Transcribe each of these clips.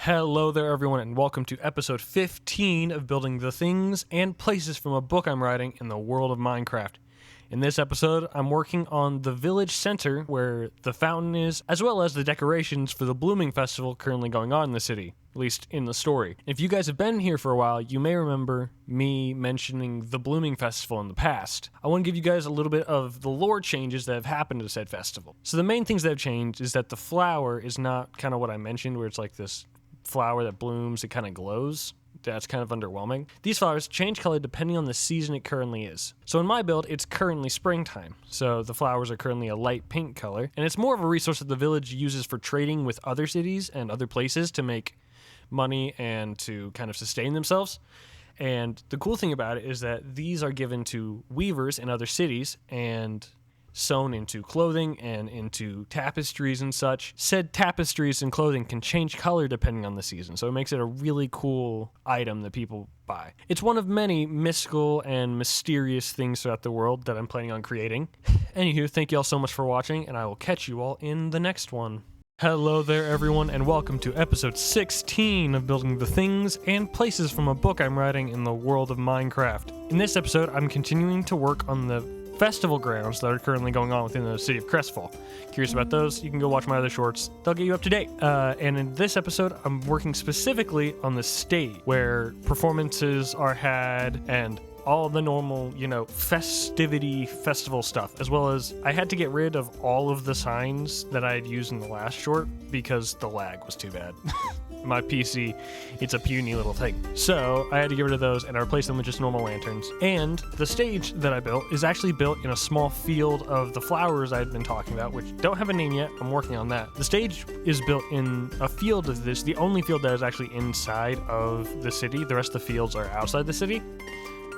Hello there, everyone, and welcome to episode 15 of Building the Things and Places from a book I'm writing in the world of Minecraft. In this episode, I'm working on the village center where the fountain is, as well as the decorations for the Blooming Festival currently going on in the city, at least in the story. If you guys have been here for a while, you may remember me mentioning the Blooming Festival in the past. I want to give you guys a little bit of the lore changes that have happened to said festival. So the main things that have changed is that the flower is not kind of what I mentioned, where it's like this flower that blooms, it kind of glows. That's kind of underwhelming. These flowers change color depending on the season it currently is. So in my build, it's currently springtime. So the flowers are currently a light pink color. And it's more of a resource that the village uses for trading with other cities and other places to make money and to kind of sustain themselves. And the cool thing about it is that these are given to weavers in other cities and sewn into clothing and into tapestries and such. Said tapestries and clothing can change color depending on the season, so it makes it a really cool item that people buy. It's one of many mystical and mysterious things throughout the world that I'm planning on creating. Anywho, thank you all so much for watching, and I will catch you all in the next one. Hello there, everyone, and welcome to episode 16 of Building the Things and Places from a book I'm writing in the world of Minecraft. In this episode, I'm continuing to work on the festival grounds that are currently going on within the city of Crestfall. Curious about those? You can go watch my other shorts. They'll get you up to date. And in this episode, I'm working specifically on the stage where performances are had and all the normal, festivity festival stuff, as well as I had to get rid of all of the signs that I had used in the last short because the lag was too bad. My PC, it's a puny little thing. So I had to get rid of those and I replaced them with just normal lanterns. And the stage that I built is actually built in a small field of the flowers I've been talking about, which don't have a name yet. I'm working on that. The stage is built in a field of this, the only field that is actually inside of the city. The rest of the fields are outside the city.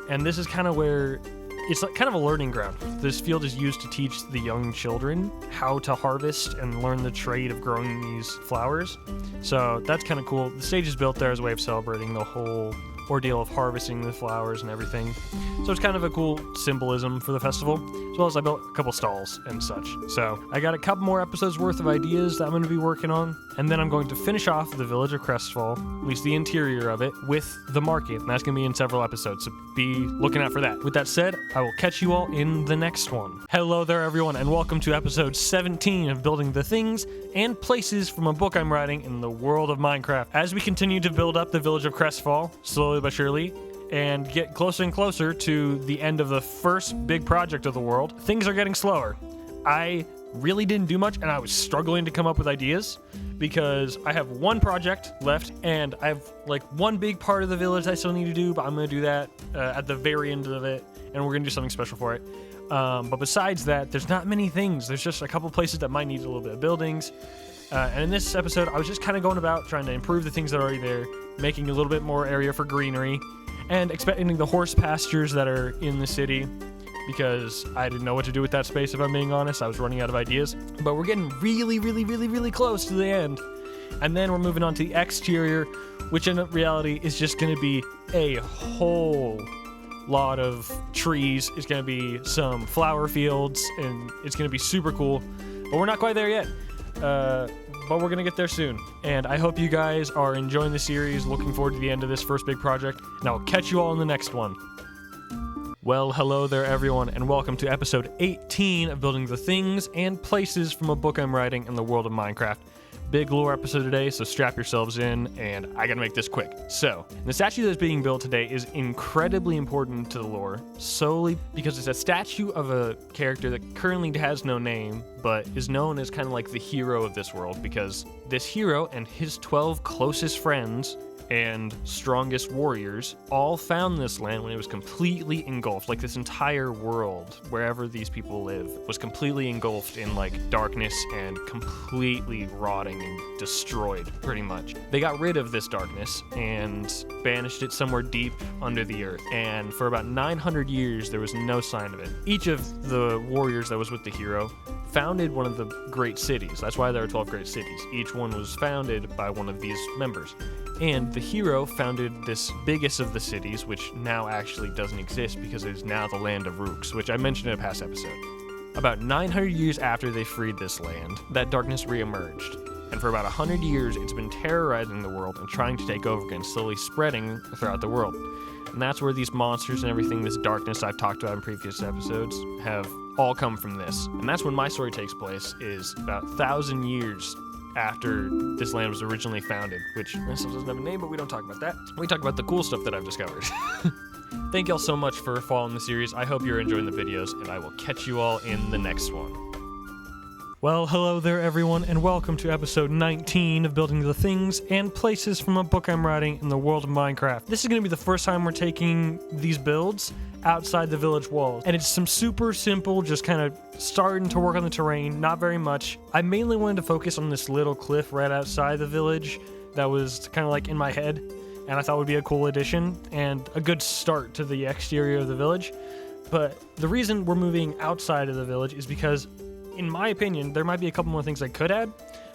And this is kind of where it's like kind of a learning ground. This field is used to teach the young children how to harvest and learn the trade of growing these flowers. So that's kind of cool. The stage is built there as a way of celebrating the whole ordeal of harvesting the flowers and everything. So it's kind of a cool symbolism for the festival, as well as I built a couple stalls and such. So I got a couple more episodes worth of ideas that I'm going to be working on, and then I'm going to finish off the village of Crestfall, at least the interior of it, with the market, and that's going to be in several episodes, so be looking out for that. With that said, I will catch you all in the next one. Hello there, everyone, and welcome to episode 17 of Building the Things and Places from a book I'm writing in the world of Minecraft. As we continue to build up the village of Crestfall, slowly but surely, and get closer and closer to the end of the first big project of the world, things are getting slower. I really didn't do much, and I was struggling to come up with ideas because I have one project left, and I have like one big part of the village I still need to do, but I'm going to do that at the very end of it, and we're going to do something special for it. But besides that, there's not many things. There's just a couple places that might need a little bit of buildings. And in this episode, I was just kind of going about trying to improve the things that are already there, making a little bit more area for greenery, and expanding the horse pastures that are in the city, because I didn't know what to do with that space, if I'm being honest. I was running out of ideas. But we're getting really close to the end. And then we're moving on to the exterior, which in reality is just going to be a whole lot of trees. It's going to be some flower fields, and it's going to be super cool. But we're not quite there yet. But we're going to get there soon. And I hope you guys are enjoying the series, looking forward to the end of this first big project, and I'll catch you all in the next one. Well, hello there, everyone, and welcome to episode 18 of Building the Things and Places from a book I'm writing in the world of Minecraft. Big lore episode today, so strap yourselves in, and I gotta make this quick. So, the statue that's being built today is incredibly important to the lore, solely because it's a statue of a character that currently has no name, but is known as kind of like the hero of this world, because this hero and his 12 closest friends and strongest warriors all found this land when it was completely engulfed. Like, this entire world, wherever these people live, was completely engulfed in like darkness and completely rotting and destroyed, pretty much. They got rid of this darkness and banished it somewhere deep under the earth, and for about 900 years there was no sign of it. Each of the warriors that was with the hero founded one of the great cities. That's why there are 12 great cities. Each one was founded by one of these members. And the hero founded this biggest of the cities, which now actually doesn't exist because it is now the land of Rooks, which I mentioned in a past episode. About 900 years after they freed this land, that darkness reemerged. And for about 100 years, it's been terrorizing the world and trying to take over again, slowly spreading throughout the world. And that's where these monsters and everything, this darkness I've talked about in previous episodes, have all come from this. And that's when my story takes place, is about 1,000 years after this land was originally founded, which this doesn't have a name, but we don't talk about that. We talk about the cool stuff that I've discovered. Thank y'all so much for following the series. I hope you're enjoying the videos, and I will catch you all in the next one. Well, hello there everyone, and welcome to episode 19 of Building the Things and Places from a book I'm writing in the world of Minecraft. This is going to be the first time we're taking these builds outside the village walls, and it's some super simple, just kind of starting to work on the terrain, not very much. I mainly wanted to focus on this little cliff right outside the village that was kind of like in my head, and I thought would be a cool addition and a good start to the exterior of the village. But the reason we're moving outside of the village is because, in my opinion, there might be a couple more things I could add,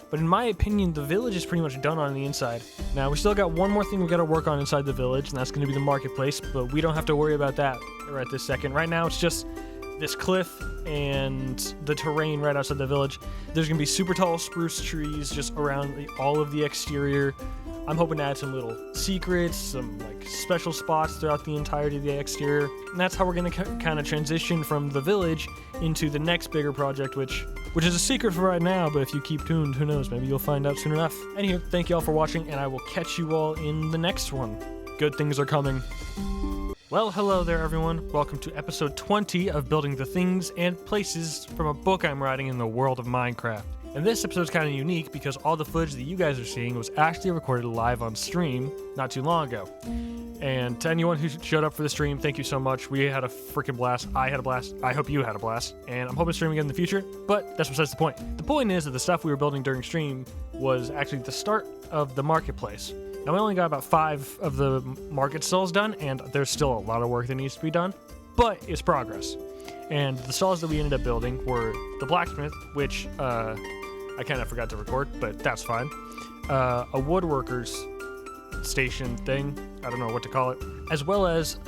but in my opinion, the village is pretty much done on the inside. Now, we still got one more thing we got to work on inside the village, and that's going to be the marketplace, but we don't have to worry about that right this second. Right now, it's just this cliff and the terrain right outside the village. There's going to be super tall spruce trees just around all of the exterior. I'm hoping to add some little secrets, some like special spots throughout the entirety of the exterior. And that's how we're going to kind of transition from the village into the next bigger project, which is a secret for right now, but if you keep tuned, who knows, maybe you'll find out soon enough. Anywho, thank you all for watching, and I will catch you all in the next one. Good things are coming. Well, hello there everyone. Welcome to episode 20 of Building the Things and Places from a book I'm writing in the world of Minecraft. And this episode's kind of unique because all the footage that you guys are seeing was actually recorded live on stream not too long ago. And to anyone who showed up for the stream, thank you so much. We had a freaking blast. I had a blast. I hope you had a blast. And I'm hoping to stream again in the future, but that's besides the point. The point is that the stuff we were building during stream was actually the start of the marketplace. Now, we only got about 5 of the market stalls done, and there's still a lot of work that needs to be done, but it's progress. And the stalls that we ended up building were the blacksmith, which I kind of forgot to record, but that's fine. A woodworker's station thing, I don't know what to call it, as well as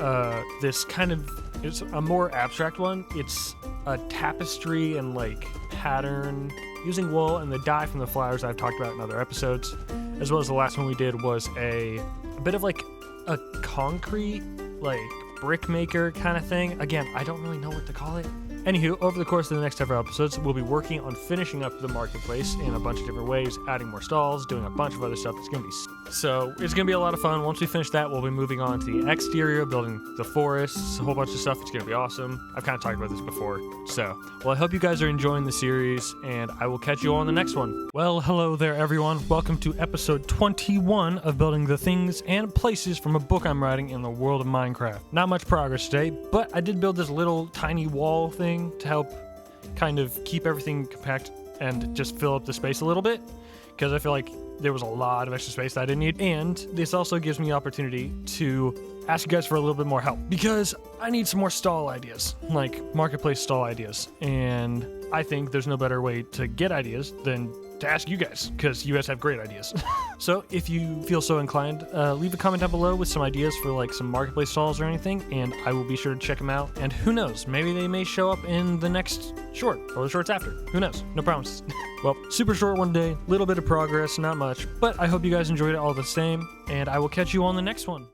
this kind of, it's a more abstract one. It's a tapestry and like pattern using wool and the dye from the flowers I've talked about in other episodes, as well as the last one we did was a bit of like a concrete, like brick maker kind of thing. Again, I don't really know what to call it. Anywho, over the course of the next several episodes, we'll be working on finishing up the marketplace in a bunch of different ways, adding more stalls, doing a bunch of other stuff. It's going to be so it's going to be a lot of fun. Once we finish that, we'll be moving on to the exterior, building the forests, a whole bunch of stuff. It's going to be awesome. I've kind of talked about this before. So, well, I hope you guys are enjoying the series, and I will catch you all on the next one. Well, hello there, everyone. Welcome to episode 21 of Building the Things and Places from a book I'm writing in the world of Minecraft. Not much progress today, but I did build this little tiny wall thing to help kind of keep everything compact and just fill up the space a little bit, because I feel like there was a lot of extra space that I didn't need. And this also gives me the opportunity to ask you guys for a little bit more help, because I need some more stall ideas, like marketplace stall ideas. And I think there's no better way to get ideas than to ask you guys, because you guys have great ideas. So if you feel so inclined, leave a comment down below with some ideas for like some marketplace stalls or anything, and I will be sure to check them out. And who knows, maybe they may show up in the next short or the shorts after. Who knows? No promises. Well, super short one day, little bit of progress, not much, but I hope you guys enjoyed it all the same, and I will catch you on the next one.